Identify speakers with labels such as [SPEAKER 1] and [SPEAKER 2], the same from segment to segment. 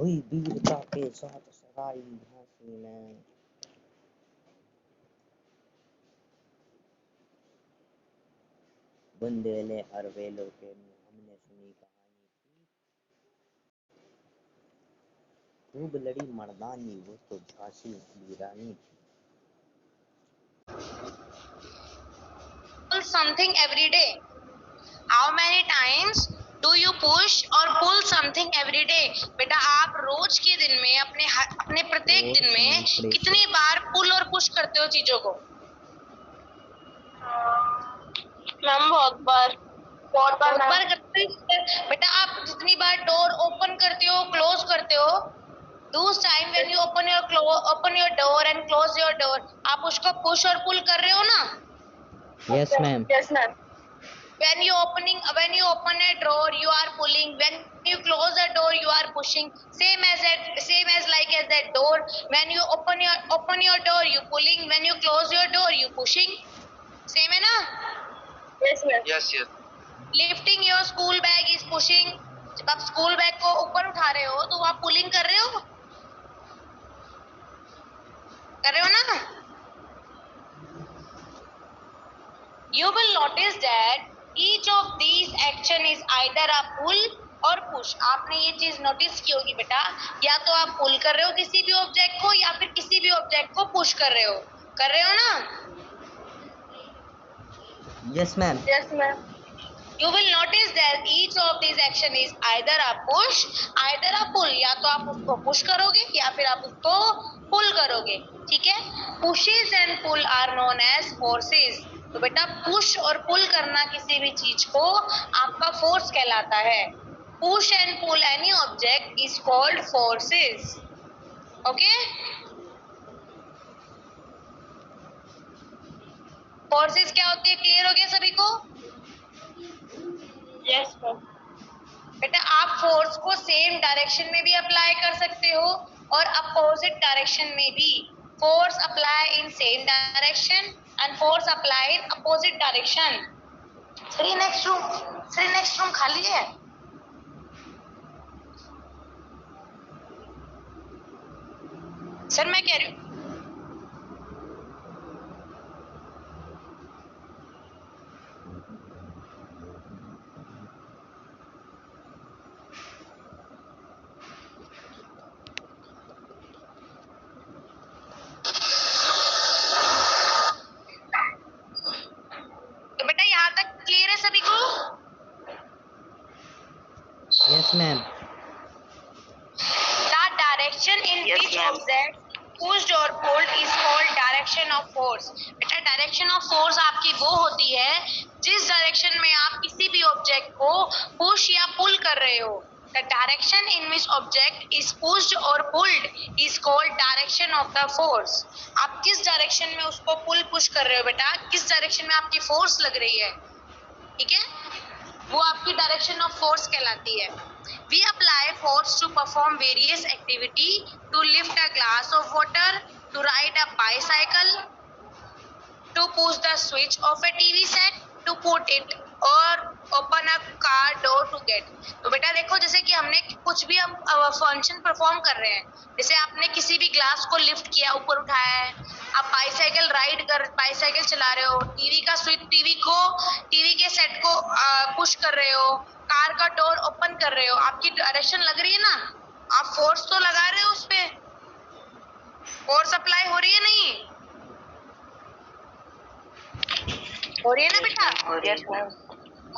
[SPEAKER 1] ओए वीरता के साथ सराई झांसी में बुंदेले हर वेलों के हमने सुनी कहानी थी। खूब लड़ी मर्दानी वो तो झांसी की रानी थी।
[SPEAKER 2] Something every day. How many times do you push or pull something every day? बेटा आप रोज के दिन में अपने प्रत्येक दिन में कितनी बार पुल और पुश करते हो चीजों को?
[SPEAKER 3] मैम बहुत बार
[SPEAKER 2] करते हो। बेटा आप जितनी बार डोर ओपन करते हो क्लोज करते हो, those time when you open your door and close your door, आप उसको पुश और पुल कर रहे हो ना?
[SPEAKER 1] Yes ma'am.
[SPEAKER 3] Yes ma'am.
[SPEAKER 2] When you open a drawer, you are pulling. When you close a door, you are pushing. Same as that door. When you open your door, you pulling. When you close your door, you pushing. Same है ना?
[SPEAKER 3] Yes ma'am.
[SPEAKER 4] Yes.
[SPEAKER 2] Lifting your school bag is pushing. जब आप school bag को ऊपर उठा रहे हो तो आप पुलिंग कर रहे हो ना? You will notice that each of these action is either a pull और push. आपने ये चीज नोटिस की होगी बेटा, या तो आप पुल कर रहे हो किसी भी ऑब्जेक्ट को या फिर किसी भी ऑब्जेक्ट को पुश कर रहे हो ना?
[SPEAKER 1] Yes ma'am.
[SPEAKER 3] Yes ma'am.
[SPEAKER 2] You will notice that each of these action is either a push, either a pull. या तो आप उसको पुश करोगे या फिर आप उसको पुल करोगे, ठीक है? Pushes and pull are known as forces. तो बेटा पुश और पुल करना किसी भी चीज को आपका फोर्स कहलाता है. Push and pull any object is called forces. Okay? Forces क्या होती है, क्लियर हो गया सभी को?
[SPEAKER 3] Yes ma'am.
[SPEAKER 2] बेटा आप फोर्स को सेम डायरेक्शन में भी अप्लाई कर सकते हो और अपोजिट डायरेक्शन में भी. Force apply in same direction and force apply in opposite direction. Shri next room खाली है. सर मैं कह रही हूँ सभी को.
[SPEAKER 1] Yes ma'am.
[SPEAKER 2] The direction in
[SPEAKER 3] Yes,
[SPEAKER 2] which
[SPEAKER 3] ma'am.
[SPEAKER 2] object pushed or pulled is called direction of force. बेटा direction of force आपकी वो होती है जिस डायरेक्शन में आप किसी भी ऑब्जेक्ट को पुश या पुल कर रहे हो. The direction in which object is pushed or pulled is called direction of the force. आप किस डायरेक्शन में उसको पुल पुश कर रहे हो बेटा, किस डायरेक्शन में आपकी फोर्स लग रही है, ठीक है? वो आपकी डायरेक्शन ऑफ फोर्स कहलाती है. We apply force to perform various activity, to lift a glass of water, to ride a bicycle, to push the switch of a TV set, to put it or open a car door to get. तो बेटा देखो जैसे कि हमने कुछ भी हम function perform कर रहे हैं, जैसे आपने किसी भी ग्लास को लिफ्ट किया, ऊपर उठाया है, आप बाइसाइकिल चला रहे हो, टीवी के सेट को पुश कर रहे हो, कार का डोर ओपन कर रहे हो, आपकी डायरेक्शन लग रही है ना, आप फोर्स तो लगा रहे हो, उस पे फोर्स अप्लाई हो रही है, नहीं हो रही है ना बेटा?
[SPEAKER 3] Yes ma'am.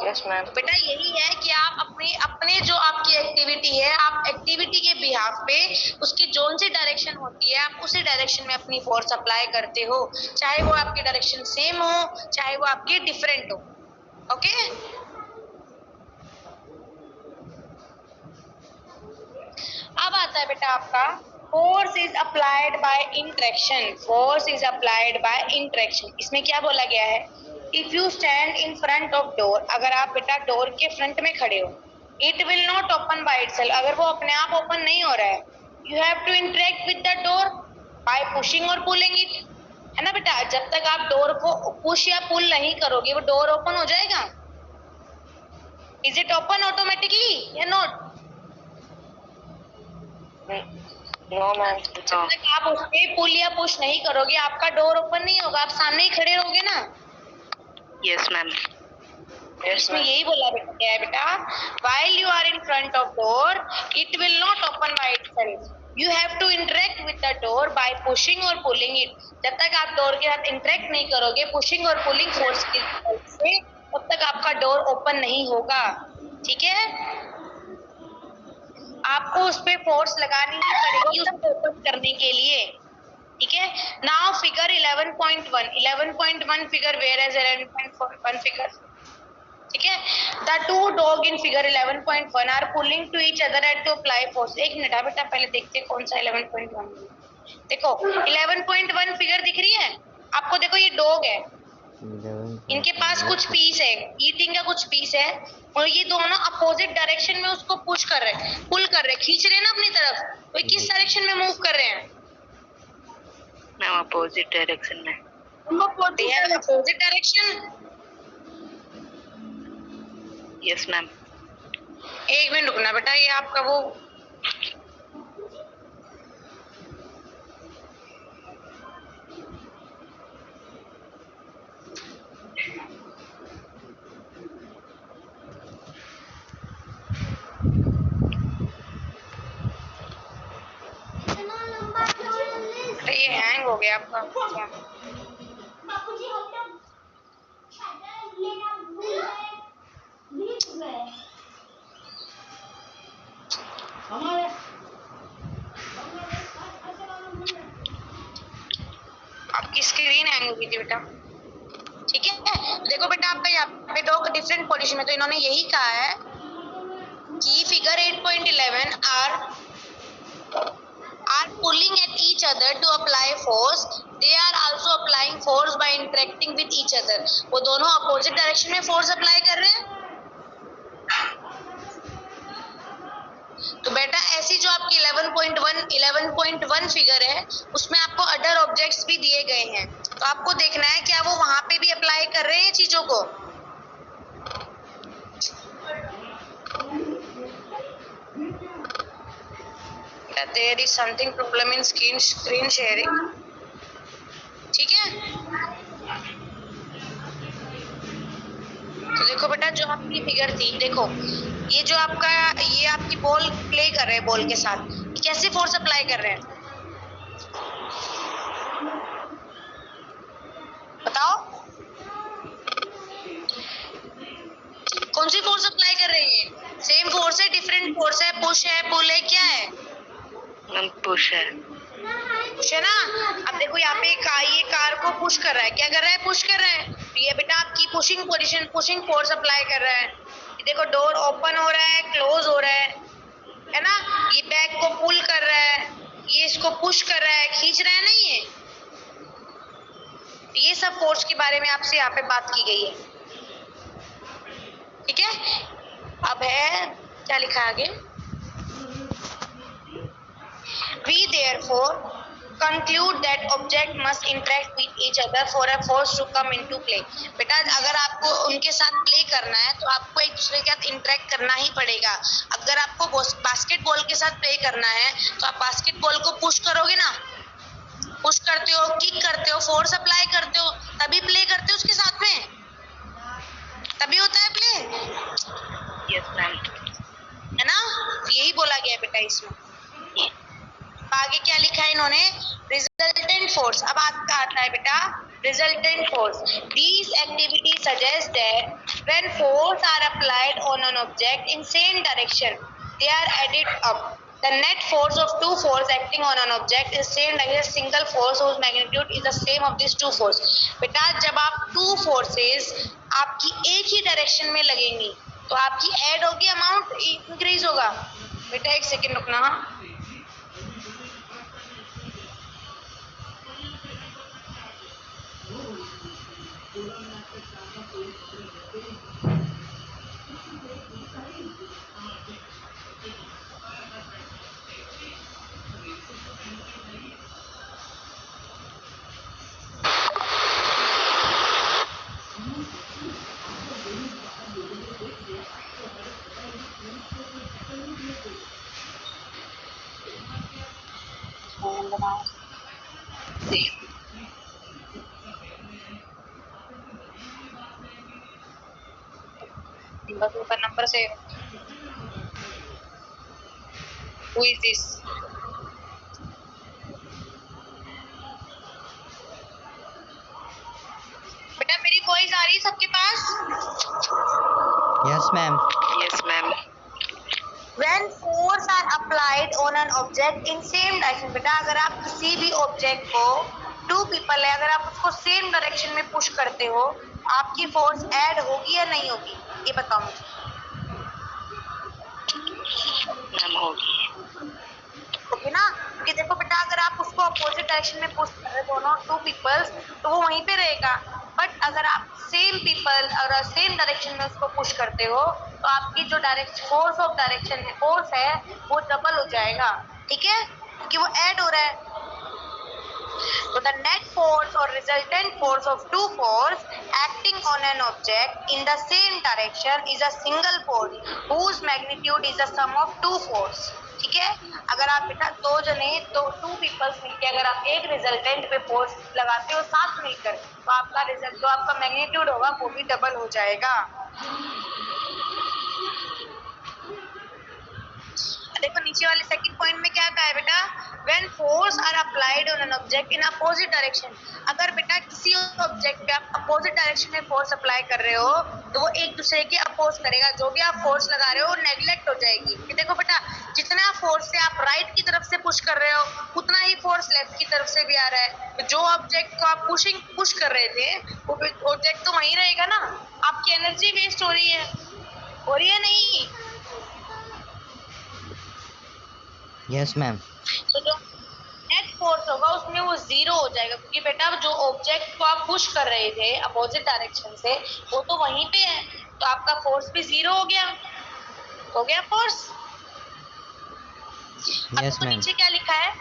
[SPEAKER 3] Yes ma'am.
[SPEAKER 2] बेटा यही है कि आप अपने जो आपकी एक्टिविटी है, आप एक्टिविटी के बिहाफ पे उसकी जोन सी डायरेक्शन होती है, आप उसी डायरेक्शन में अपनी फोर्स अप्लाई करते हो, चाहे वो आपकी डायरेक्शन सेम हो, चाहे वो आपकी डिफरेंट हो. ओके? अब आता है बेटा आपका force is applied by interaction. Force is applied by interaction. इसमें क्या बोला गया है? If you stand in front of door, अगर आप बेटा डोर के फ्रंट में खड़े हो, it will not open by itself, अगर वो अपने आप ओपन नहीं हो रहा है, you have to interact with the door by pushing और पुलिंग इट, है ना बेटा? जब तक आप डोर को पुश या पुल नहीं करोगे वो डोर ओपन हो जाएगा? इज इट ओपन ऑटोमेटिकली या नॉट?
[SPEAKER 3] No ma'am.
[SPEAKER 2] जब तक आप उस पे पुल या पुश नहीं करोगे आपका डोर ओपन नहीं होगा, आप सामने ही खड़े रहोगे ना।
[SPEAKER 3] Yes ma'am.
[SPEAKER 2] इसमें यही बोला गया है बेटा, while you are in front of door it will not open by itself, you have to interact with the door by pushing or pulling it। जब तक आप डोर के साथ इंटरेक्ट नहीं करोगे पुशिंग और पुलिंग फोर्स की हेल्प से, तब तक आपका डोर ओपन नहीं होगा। ठीक है, आपको उस पे फोर्स लगानी ही पड़ेगी उसको ओपन करने के लिए। ठीक है, now figure 11.1 figure whereas 11.1 figure. ठीक है, the two dog in figure 11.1 are pulling to each other at to apply force. एक मिनट बेटा, पहले देखते हैं कौन सा 11.1। देखो 11.1 फिगर दिख रही है आपको, देखो ये डॉग है, इनके पास कुछ पीस है, ईटिंग का कुछ पीस है, और ये दोनों अपोजिट डायरेक्शन में उसको पुश कर रहे हैं, पुल कर रहे हैं, खींच रहे हैं ना अपनी तरफ। तो ये किस डायरेक्शन में मूव कर रहे हैं?
[SPEAKER 3] मैम अपोजिट डायरेक्शन में।
[SPEAKER 2] Opposite direction.
[SPEAKER 3] Yes ma'am.
[SPEAKER 2] एक मिनट रुकना बेटा, ये आपका वो ये हैंग हो गया आपका क्या? आपकी स्क्रीन हैंग हो गई थी बेटा। ठीक है, देखो बेटा आपका यहाँ पे दो डिफरेंट पोजीशन में, तो इन्होंने यही कहा है कि figure 8.11 are pulling at each other to apply force, they are also applying force by interacting with each other। वो दोनों अपोजिट डायरेक्शन में फोर्स अप्लाई कर रहे हैं। तो बेटा ऐसी जो आपकी 11.1 फिगर है उसमें आपको अदर ऑब्जेक्ट्स भी दिए गए हैं, तो आपको देखना है क्या वो वहां पे भी अप्लाई कर रहे हैं चीजों को। There is something problem in screen sharing। ठीक है, तो देखो बेटा जो आपकी फिगर थी, देखो ये जो आपका ये आपकी बॉल प्ले कर रहे हैं बॉल के साथ, कैसे फोर्स अप्लाई कर रहे हैं बताओ? कौन सी फोर्स अप्लाई कर रहे हैं? सेम फोर्स है, डिफरेंट फोर्स है, पुश है, पुल है, क्या है?
[SPEAKER 3] पुश है।
[SPEAKER 2] पुश है ना। अब देखो यहाँ पे ये कार को पुश कर रहा है, क्या कर रहा है? पुश कर रहा है। तो ये बेटा आपकी pushing position, pushing force apply कर रहा है। देखो डोर ओपन हो रहा है, क्लोज हो रहा है ना। ये बैग को पुल कर रहा है, ये इसको पुश कर रहा है, खींच रहा है ना ये सब फोर्स के बारे में आपसे यहाँ पे बात की गई है। ठीक है, अब है क्या लिखा है आगे? We therefore conclude that object must interact with each other for a force to come into play। बेटा अगर आपको उनके साथ प्ले करना है तो आपको एक दूसरे के साथ इंटरेक्ट करना ही पड़ेगा। अगर आपको बास्केटबॉल के साथ प्ले करना है तो आप बास्केटबॉल को पुश करोगे ना, पुश करते हो, किक करते हो, फोर्स अप्लाई करते हो, तभी प्ले करते हो उसके साथ में, तभी होता है प्ले।
[SPEAKER 3] Yes ma'am.
[SPEAKER 2] है ना, यही बोला गया बेटा इसमें। आगे क्या लिखा है इन्होंने? Resultant force. अब आपका आता है बेटा resultant force. These activities suggest that when force are applied on an object in same direction, they are added up. The net force of two force acting on an object is same like a single force whose magnitude is the same of these two force। बेटा जब आप two forces आपकी एक ही direction में लगेंगी तो आपकी add होगी, अमाउंट इंक्रीज होगा। बेटा एक सेकेंड रुकना। बनाओ। बस ऊपर नंबर से हु इज दिस? बेटा मेरी वॉइस आ रही है सबके पास?
[SPEAKER 1] Yes ma'am.
[SPEAKER 3] Yes, ma'am.
[SPEAKER 2] When force are applied on an object in same direction, बेटा अगर आप किसी भी ऑब्जेक्ट को, टू पीपल है, अगर आप उसको सेम डायरेक्शन में पुश करते हो, आपकी फोर्स ऐड होगी या नहीं होगी, ये बताओ मुझे।
[SPEAKER 3] Ma'am, होगी।
[SPEAKER 2] होगी ना, क्योंकि देखो बेटा अगर आप उसको अपोजिट डायरेक्शन में पुश कर रहे हो दोनों टू पीपल्स, तो वो वहीं पे रहेगा। बट अगर आप सेम पीपल और सेम डायरेक्शन में उसको पुश करते हो, तो आपकी जो डायरेक्शन फोर्स ऑफ डायरेक्शन है, फोर्स है, वो डबल हो जाएगा। ठीक है, क्योंकि वो ऐड हो रहा है। So the net force or resultant force of two force acting on an object in the same direction is a single force whose magnitude is the sum of two force. ठीक है, अगर आप बेटा दो जने, दो टू पीपल्स मिलके अगर आप एक रिजल्टेंट पे फोर्स लगाते हो साथ मिलकर, तो आपका रिजल्ट जो आपका मैग्नीट्यूड होगा वो भी डबल हो जाएगा। देखो नीचे वाले सेकंड पॉइंट में क्या कहा है बेटा, when force are applied on an object in opposite direction. अगर बेटा किसी ऑब्जेक्ट पे आप अपोजिट डायरेक्शन में फोर्स अप्लाई कर रहे हो, तो वो एक दूसरे के अपोज करेगा। जो भी आप फोर्स लगा रहे हो नेग्लेक्ट हो जाएगी। कि देखो बेटा जितना फोर्स से आप राइट की तरफ से पुश कर रहे हो, उतना ही फोर्स लेफ्ट की तरफ से भी आ रहा है। तो जो ऑब्जेक्ट को आप पुश कर रहे थे, वो ऑब्जेक्ट तो वहीं रहेगा ना। आपकी एनर्जी वेस्ट हो रही है नहीं?
[SPEAKER 1] Yes ma'am.
[SPEAKER 2] तो जो नेट फोर्स होगा उसमें वो जीरो हो जाएगा, क्योंकि बेटा जो ऑब्जेक्ट को आप पुश कर रहे थे अपोजिट डायरेक्शन से, वो तो वहीं पे है, तो आपका फोर्स भी जीरो हो गया फोर्स।
[SPEAKER 1] Yes ma'am.
[SPEAKER 2] नीचे क्या लिखा है,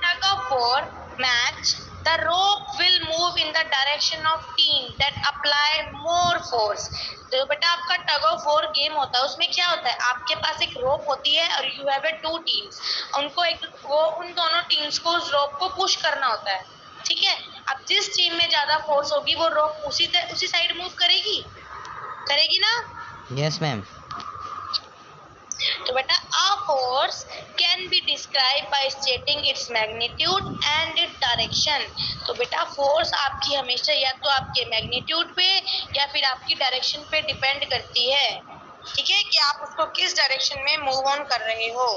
[SPEAKER 2] tug of war match the rope will move in the direction of team that apply more force. तो बेटा आपका टग ऑफ वॉर गेम होता है, उसमें क्या होता है, आपके पास एक रोप होती है और यू हैव टू टीम्स, उनको उन दोनों टीम्स को उस रोप को पुश करना होता है। ठीक है, अब जिस टीम में ज्यादा फोर्स होगी वो रोप उसी साइड मूव करेगी ना।
[SPEAKER 1] Yes ma'am.
[SPEAKER 2] तो बेटा a force can be described by stating its magnitude and its direction। तो बेटा फोर्स आपकी हमेशा या तो आपके मैग्नीट्यूड पे या फिर आपकी डायरेक्शन पे डिपेंड करती है। ठीक है, कि आप उसको किस डायरेक्शन में मूव ऑन कर रहे हो।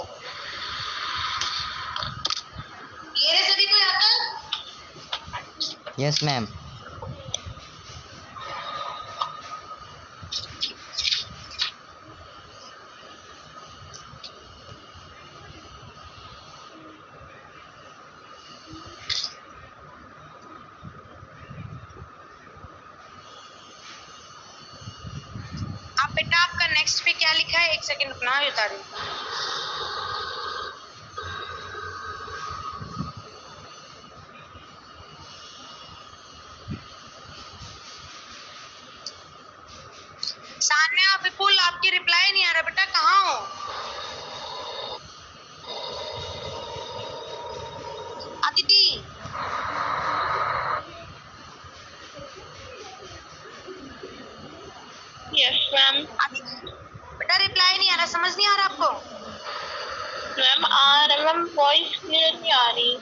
[SPEAKER 2] क्लियर है सभी को यहाँ तक?
[SPEAKER 1] Yes ma'am.
[SPEAKER 2] बेटा आपका नेक्स्ट पे क्या लिखा है, एक सेकंड रुकना, बता रही हूँ। सान्या, विपुल, आपकी रिप्लाई नहीं आ रहा बेटा, कहाँ हो? Aditi,
[SPEAKER 3] yes ma'am.
[SPEAKER 2] बेटा रिप्लाई नहीं आ रहा, समझ नहीं आ रहा आपको?
[SPEAKER 3] मैम आ रहा, मैम वॉइस क्लियर नहीं आ रही।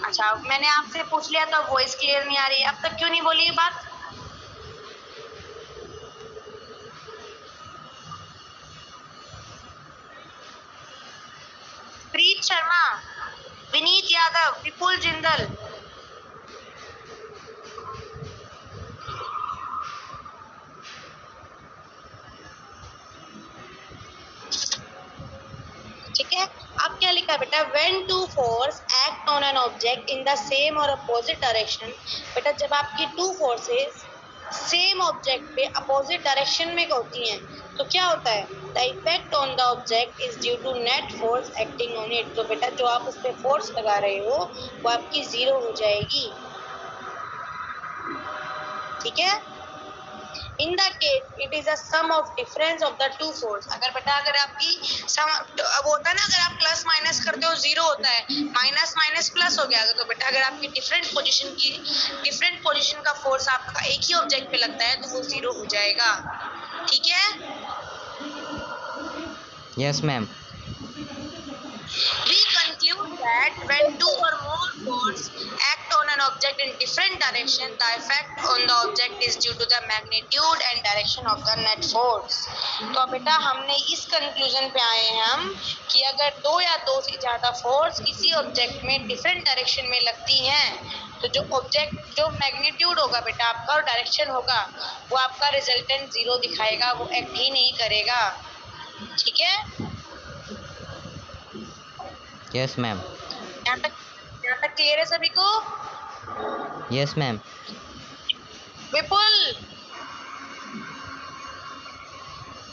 [SPEAKER 2] अच्छा, मैंने आपसे पूछ लिया तो वॉइस क्लियर नहीं आ रही, अब तक क्यों नहीं बोली ये बात? प्रीत शर्मा, विनीत यादव, विपुल जिंदल, ठीक है। अब क्या लिखा है बेटा, when two force act on an object in the same और अपोजिट डायरेक्शन। बेटा जब आपकी टू फोर्सेस सेम ऑब्जेक्ट पे अपोजिट डायरेक्शन में होती हैं, तो क्या होता है, the effect on the object is due to net force acting on it. तो बेटा जो आप उस पे फोर्स लगा रहे हो वो आपकी जीरो हो जाएगी। ठीक है, in the case it is a sum of difference of the two force. अगर बेटा अगर आपकी सम अब होता है ना, अगर आप प्लस माइनस करते हो जीरो होता है, माइनस माइनस प्लस हो गया। तो बेटा अगर आपकी डिफरेंट पोजीशन का फोर्स आपका एक ही ऑब्जेक्ट पे लगता है तो वो जीरो हो जाएगा। ठीक है?
[SPEAKER 1] Yes ma'am.
[SPEAKER 2] We conclude that when two or more forces act on an object in different direction, the effect on the object is due to the magnitude and direction of the net force. तो बेटा हमने इस conclusion पे आए हैं हम कि अगर दो या दो से ज्यादा फोर्स किसी ऑब्जेक्ट में डिफरेंट डायरेक्शन में लगती हैं तो जो मैग्नीट्यूड होगा बेटा आपका और डायरेक्शन होगा वो आपका रिजल्टेंट जीरो दिखाएगा, वो एक्ट ही नहीं करेगा। ठीक है?
[SPEAKER 1] Yes ma'am.
[SPEAKER 2] यहाँ तक क्लियर है सभी को?
[SPEAKER 1] Yes ma'am.
[SPEAKER 2] Vipul.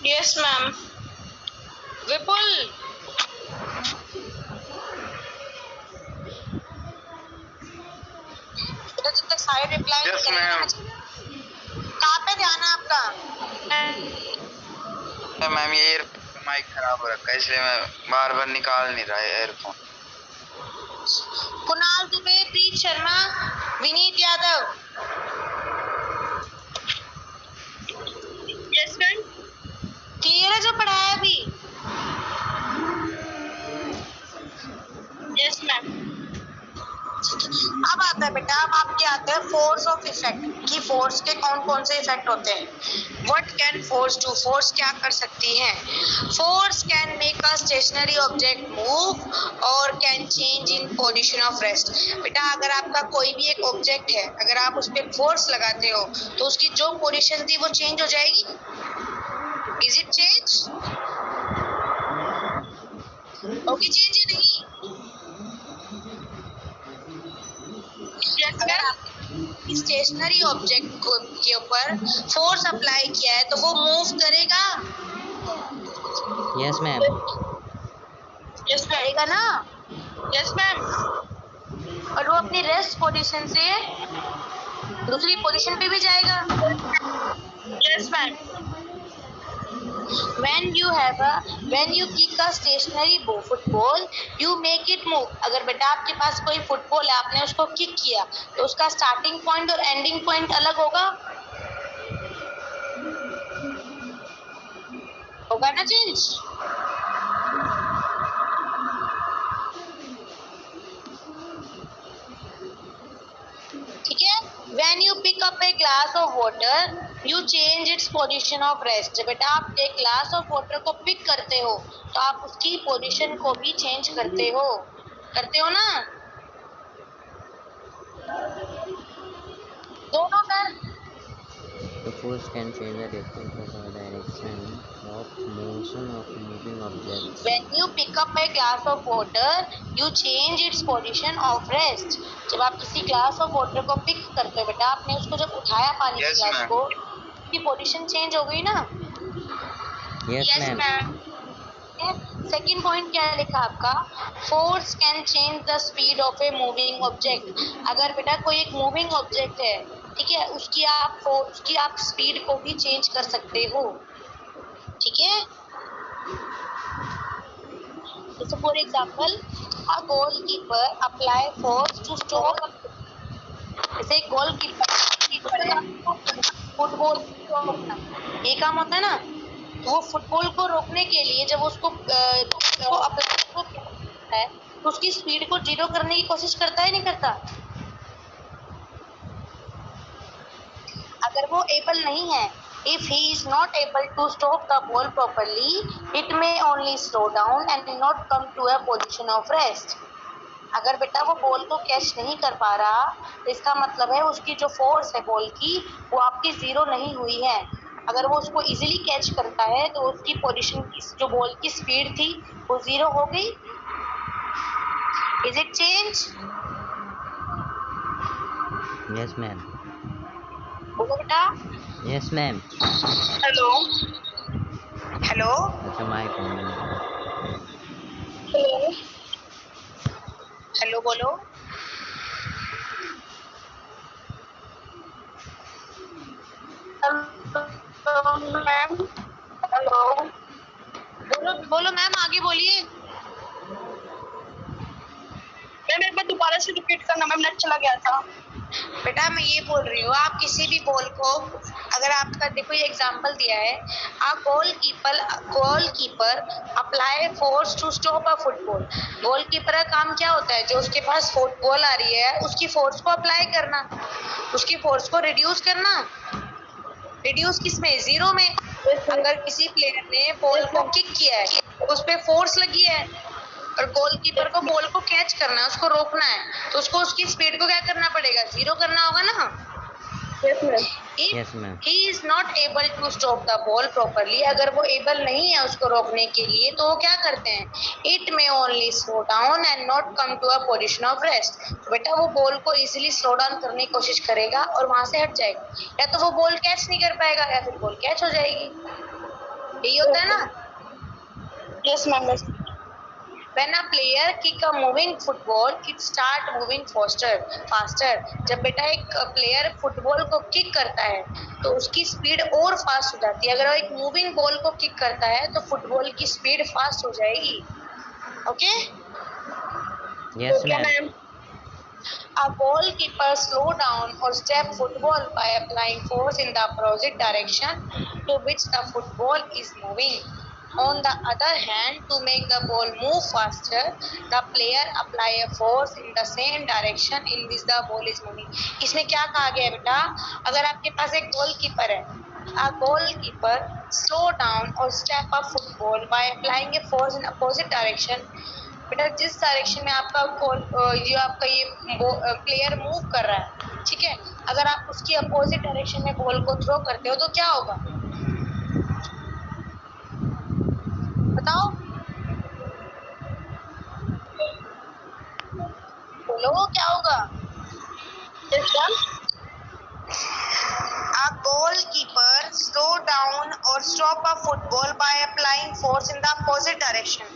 [SPEAKER 3] Yes ma'am.
[SPEAKER 2] Vipul. जब तक सारे रिप्लाई
[SPEAKER 4] यस मैम।
[SPEAKER 2] कहाँ पे ध्यान है आपका?
[SPEAKER 4] मैम ये माइक खराब हो रखा है इसलिए मैं बार बार निकाल नहीं रहा है earphone.
[SPEAKER 2] Kunal Dubey, Preet Sharma, Vineet Yadav.
[SPEAKER 3] Yes ma'am.
[SPEAKER 2] Clear है जो पढ़ाया अभी?
[SPEAKER 3] Yes ma'am.
[SPEAKER 2] अब आता है बेटा, अब आपके आते हैं फोर्स ऑफ इफेक्ट कि फोर्स के कौन कौन से इफेक्ट होते हैं। What can force do? Force क्या कर सकती है? Force can make a stationary object move और can change in position of rest. बेटा अगर आपका कोई भी एक ऑब्जेक्ट है, अगर आप उस पर फोर्स लगाते हो तो उसकी जो पोजीशन थी वो चेंज हो जाएगी। Is it change? Okay, change या नहीं? अगर आप स्टेशनरी ऑब्जेक्ट के ऊपर फोर्स अप्लाई किया है तो वो मूव करेगा।
[SPEAKER 1] Yes ma'am.
[SPEAKER 2] यस करेगा ना?
[SPEAKER 3] Yes ma'am.
[SPEAKER 2] और वो अपनी रेस्ट पोजीशन से दूसरी पोजीशन पे भी जाएगा।
[SPEAKER 3] Yes ma'am.
[SPEAKER 2] when you kick a stationary football you make it move। अगर बेटा आपके पास कोई फुटबॉल है, आपने उसको किक किया तो उसका स्टार्टिंग पॉइंट और एंडिंग पॉइंट अलग होगा ना चेंज? ठीक है? when you pick up a glass of water you change its position of rest। बेटा आप एक ग्लास ऑफ वाटर को पिक करते हो तो आप उसकी पोजीशन को भी चेंज करते हो ना? दोनों कर।
[SPEAKER 1] The force can change the distance of a direction of motion of moving objects.
[SPEAKER 2] When you pick up a glass of water, you change its position of rest। जब आप किसी ग्लास ऑफ वाटर को pick करते हो बेटा, आपने उसको जब उठाया पानी की ग्लास को, उसकी पोजीशन चेंज हो गई ना?
[SPEAKER 1] Yes ma'am.
[SPEAKER 2] सेकेंड पॉइंट क्या लिखा आपका? Force can change the speed of a moving object. अगर बेटा कोई एक मूविंग ऑब्जेक्ट है, ठीक है, उसकी आप स्पीड को भी चेंज कर सकते हो। ठीक है? जैसे for example a goalkeeper apply force to stop. जैसे गोलकीपर फुटबॉल ये काम होता है ना, वो फुटबॉल को रोकने के लिए जब उसको अप्लाई है तो उसकी स्पीड को जीरो करने की कोशिश करता है, नहीं करता? अगर वो एबल नहीं है, if he is not able to stop the ball properly, it may only slow down and not come to a position of rest। अगर बेटा वो बॉल को कैच नहीं कर पा रहा तो इसका मतलब है उसकी जो फोर्स है बॉल की वो आपकी जीरो नहीं हुई है। अगर वो उसको इजीली कैच करता है तो उसकी पोजीशन की जो बॉल की स्पीड थी वो जीरो हो गई। Is it change?
[SPEAKER 1] Yes ma'am.
[SPEAKER 2] बोलो बेटा।
[SPEAKER 1] Yes ma'am.
[SPEAKER 3] हेलो।
[SPEAKER 2] हेलो।
[SPEAKER 1] अच्छा माइक ऑन है।
[SPEAKER 3] हेलो।
[SPEAKER 2] हेलो बोलो।
[SPEAKER 3] हेलो। Hello ma'am. हेलो।
[SPEAKER 2] बोलो बोलो मैम, आगे बोलिए।
[SPEAKER 3] मैम एक बार दोबारा से रिपीट करना, मैम नेट चला गया था।
[SPEAKER 2] बेटा मैं ये बोल रही हूँ, आप किसी भी बॉल को, अगर आपका देखो ये एग्जांपल दिया है, a goalkeeper apply force to stop a football. Goalkeeper का काम क्या होता है? जो उसके पास फुटबॉल आ रही है उसकी फोर्स को अप्लाई करना, उसकी फोर्स को रिड्यूस करना। रिड्यूस किसमें? जीरो में। अगर किसी प्लेयर ने बॉल को किक किया है तो उस पे फोर्स लगी है, और गोलकीपर को बॉल को कैच करना है, उसको रोकना है, तो उसको उसकी स्पीड को क्या करना पड़ेगा? जीरो करना होगा ना।
[SPEAKER 3] Yes ma'am.
[SPEAKER 1] Yes, ma'am.
[SPEAKER 2] He is not able to stop the ball properly, अगर वो एबल नहीं है उसको रोकने के लिए, तो वो क्या करते हैं? It may only slow down and not come to a position of rest. तो बेटा वो बॉल को इजीली स्लो डाउन करने की कोशिश करेगा और वहां से हट जाएगा, या तो वो बॉल कैच नहीं कर पाएगा या फिर बॉल कैच हो जाएगी। यही होता है ना।
[SPEAKER 3] Yes ma'am. Yes.
[SPEAKER 2] When a player kick a moving football, it start moving faster. जब बेटा एक प्लेयर फुटबॉल को किक करता है तो उसकी स्पीड और फास्ट हो जाती है। अगर वो एक मूविंग बॉल को किक करता है तो फुटबॉल की स्पीड फास्ट हो जाएगी। Okay?
[SPEAKER 1] Yes,
[SPEAKER 3] okay
[SPEAKER 1] ma'am.
[SPEAKER 3] Ma'am.
[SPEAKER 2] A goalkeeper slow down or step football by applying force in the opposite direction to which the football is moving. On the other hand, to make the ball move faster, the player apply a force in the same direction in which the ball is moving. इसमें क्या कहा गया है बेटा? अगर आपके पास एक goalkeeper है, a goalkeeper slow down or step a football by applying a force in opposite direction। बेटा जिस डायरेक्शन में आपका जो आपका ये प्लेयर मूव कर रहा है, ठीक है, अगर आप उसकी अपोजिट डायरेक्शन में बॉल को थ्रो करते हो तो क्या होगा? बताओ, बोलो क्या होगा?
[SPEAKER 3] Yes ma'am.
[SPEAKER 2] A goalkeeper slow down or stop a football by applying force in the opposite direction।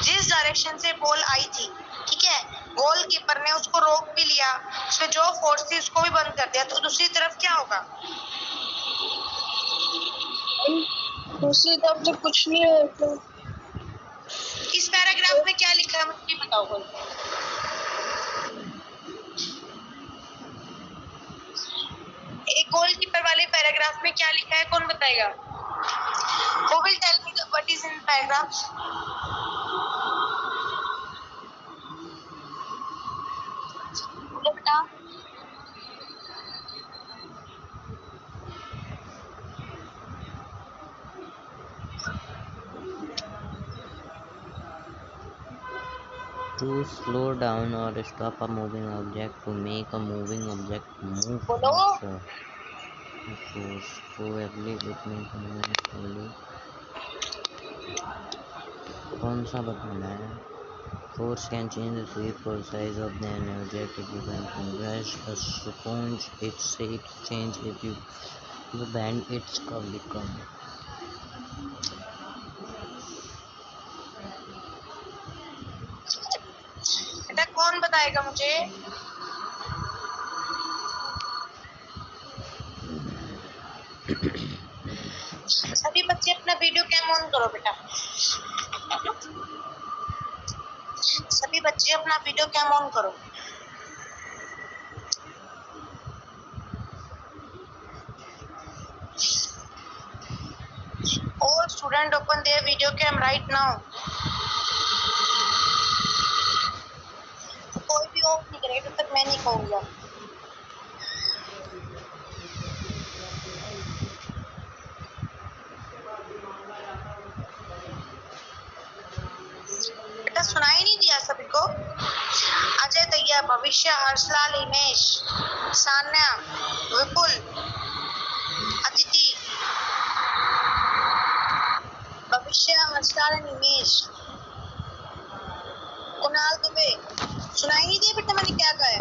[SPEAKER 2] जिस डायरेक्शन से बॉल आई थी, ठीक है, गोलकीपर ने उसको रोक भी लिया, उसमें जो फोर्स थी उसको भी बंद कर दिया, तो दूसरी तरफ क्या होगा?
[SPEAKER 3] दूसरी तरफ तो कुछ नहीं है तो।
[SPEAKER 2] इस पैराग्राफ में क्या लिखा है मुझे बताओ कोई। एक गोलकीपर वाले पैराग्राफ में क्या लिखा है, कौन बताएगा? Who will tell me what is in paragraph? बोलो बेटा।
[SPEAKER 1] To slow down or stop a moving object, to make a moving object move
[SPEAKER 2] बोलो।
[SPEAKER 1] faster. Force probably it make a move slowly. कौन सा बताना है? Force can change the shape or size of the object. It depends on brush, a sponge. Its shape change if you bend its curve become.
[SPEAKER 2] बेटा कौन बताएगा मुझे? सभी बच्चे अपना वीडियो कैम ऑन करो बेटा। सभी बच्चे अपना वीडियो कैम ऑन करो। All student open their video cam right now। कोई भी ऑफ नहीं करेगा तब तक मैं नहीं कहूँगा। बेटा सुनाई नहीं दिया सभी को? अजय दैया, भविष्य, हर्षलाल, हिमेश, सान्या, विपुल, अदिति, भविष्य, हर्षलाल, हिमेश, कुणाल दुबे। सुनाई नहीं दिया बेटा मैंने क्या कहा है?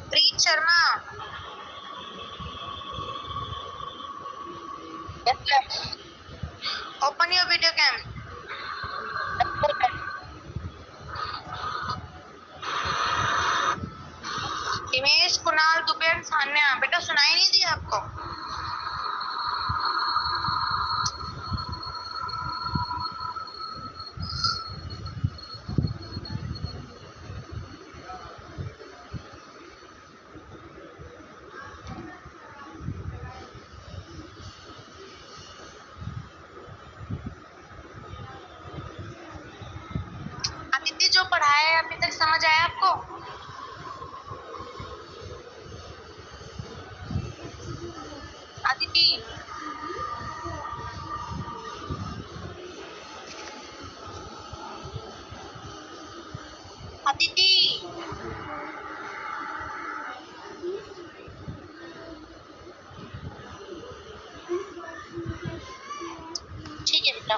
[SPEAKER 2] प्रीत Sharma. Open your video cam। Himesh, Kunal, दुबेन, Sanya, बेटा सुनाई नहीं दिया आपको? अदिति जो पढ़ाया है अभी तक समझ आया आपको? अदिति, अदिति, ठीक है बेटा।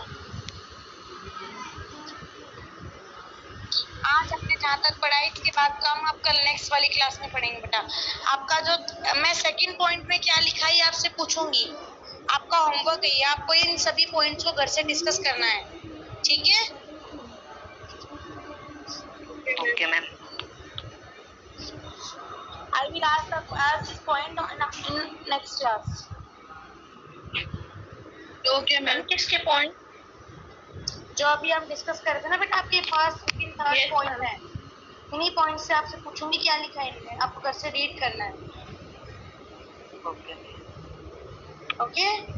[SPEAKER 2] आज हमने जहाँ तक पढ़ा है इसके बाद का हम आप कल नेक्स्ट वाली क्लास में पढ़ेंगे बेटा। आपका जो मैं सेकंड पॉइंट में क्या लिखा है आपसे पूछूंगी। आपका होमवर्क है, आपको इन सभी पॉइंट्स को घर से डिस्कस करना है, ठीक है?
[SPEAKER 3] Okay ma'am.
[SPEAKER 2] I will ask this point in next class.
[SPEAKER 3] Okay ma'am, किसके पॉइंट?
[SPEAKER 2] जो अभी हम डिस्कस कर रहे थे ना बेटा, आपके first second third
[SPEAKER 3] Yes,
[SPEAKER 2] point
[SPEAKER 3] ma'am.
[SPEAKER 2] है, इन्हीं पॉइंट से आपसे पूछूंगी क्या लिखा है इनमें, आपको घर से रीड करना है,
[SPEAKER 3] ओके।
[SPEAKER 2] ओके?